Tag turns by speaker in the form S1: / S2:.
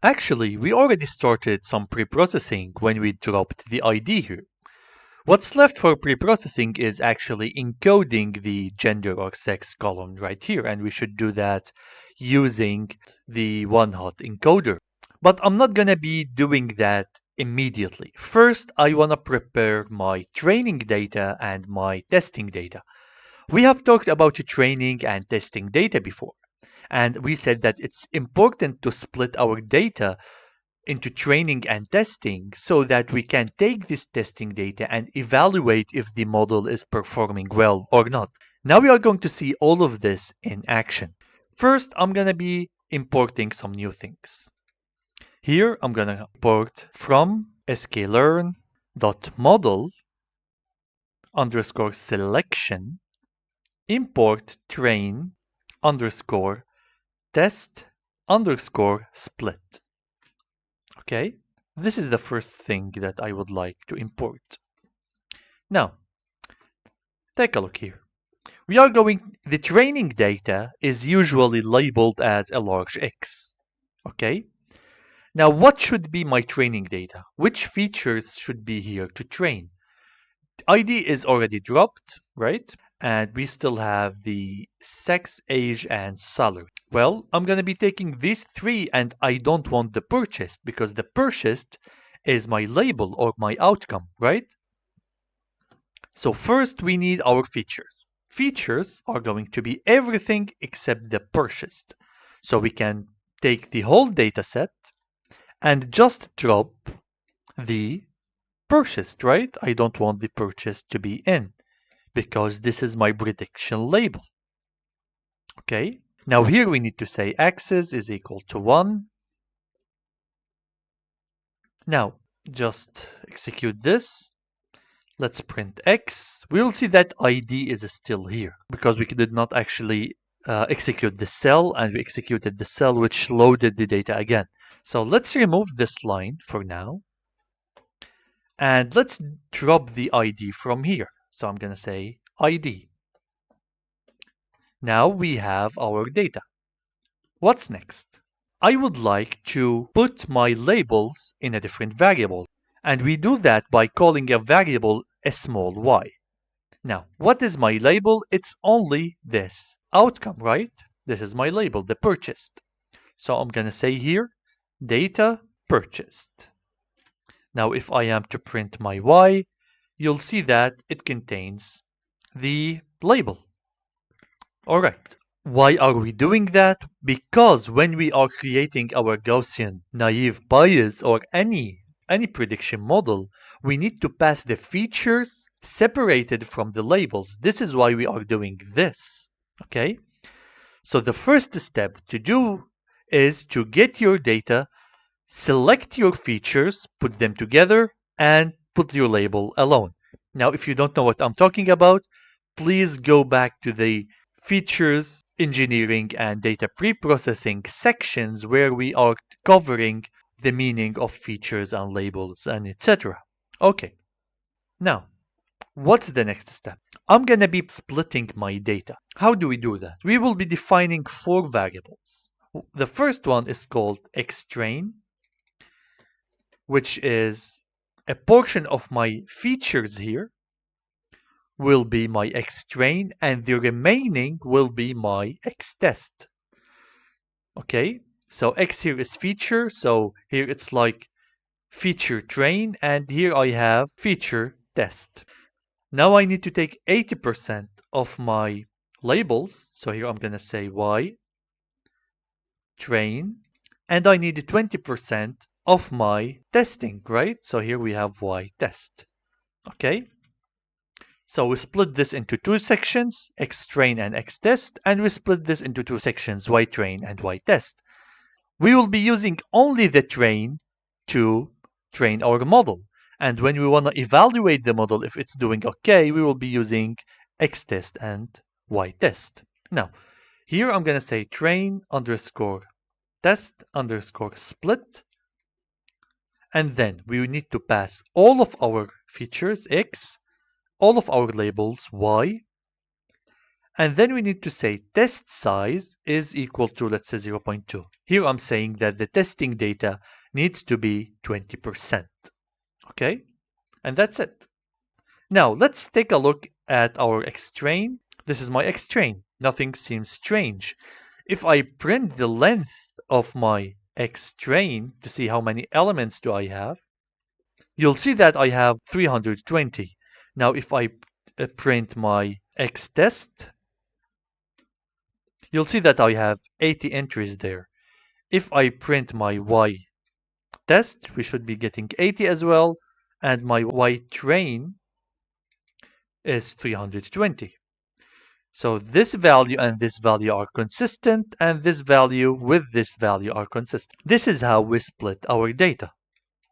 S1: Actually, we already started some pre-processing when we dropped the ID here. What's left for pre-processing is actually encoding the gender or sex column right here, and we should do that using the one-hot encoder. But I'm not gonna be doing that immediately. First, I wanna prepare my training data and my testing data. We have talked about training and testing data before, and we said that it's important to split our data into training and testing so that we can take this testing data and evaluate if the model is performing well or not. Now we are going to see all of this in action. First, I'm going to be importing some new things. Here, I'm going to import from sklearn.model underscore selection import train underscore test underscore split. Okay, this is the first thing that I would like to import. Now, take a look here. The training data is usually labeled as a large X. Okay, now what should be my training data? Which features should be here to train? ID is already dropped, right? And we still have the sex, age, and salary. Well, I'm going to be taking these three and I don't want the purchased because the purchased is my label or my outcome, right? So first we need our features. Features are going to be everything except the purchased. So we can take the whole data set and just drop the purchased, right? I don't want the purchased to be in because this is my prediction label. Okay, now here we need to say axis is equal to 1. Now just execute this. Let's print X. We will see that ID is still here because we did not actually execute the cell and we executed the cell which loaded the data again. So let's remove this line for now and let's drop the ID from here. So I'm going to say ID. Now we have our data. What's next? I would like to put my labels in a different variable. And we do that by calling a variable a small y. Now, what is my label? It's only this outcome, right? This is my label, the purchased. So I'm going to say here, data purchased. Now, if I am to print my y, you'll see that it contains the label. All right. Why are we doing that? Because when we are creating our Gaussian naive Bayes or any prediction model, we need to pass the features separated from the labels. This is why we are doing this. Okay? So the first step to do is to get your data, select your features, put them together, and put your label alone. Now, if you don't know what I'm talking about, please go back to the features, engineering, and data pre-processing sections where we are covering the meaning of features and labels and etc. Okay, now what's the next step? I'm going to be splitting my data. How do we do that? We will be defining 4 variables. The first one is called xtrain, which is a portion of my features here will be my xtrain and the remaining will be my xtest. Okay, so x here is feature, so here it's like feature train and here I have feature test. Now I need to take 80% of my labels, so here I'm going to say y train and I need 20% of my testing, right? So here we have y test. Okay, so we split this into 2 sections, xtrain and xtest, and we split this into 2 sections, ytrain and ytest. We will be using only the train to train our model. And when we want to evaluate the model if it's doing okay, we will be using xtest and ytest. Now, here I'm going to say train underscore test underscore split. And then we need to pass all of our features x, all of our labels y, And then we need to say test size is equal to, let's say, 0.2. Here I'm saying that the testing data needs to be 20%. Okay? And that's it. Now let's take a look at our xtrain. This is my xtrain. Nothing seems strange. If I print the length of my xtrain to see how many elements do I have, you'll see that I have 320. Now if I print my xtest, you'll see that I have 80 entries there. If I print my y test, we should be getting 80 as well, and my y train is 320. So this value and this value are consistent, and this value with this value are consistent. This is how we split our data.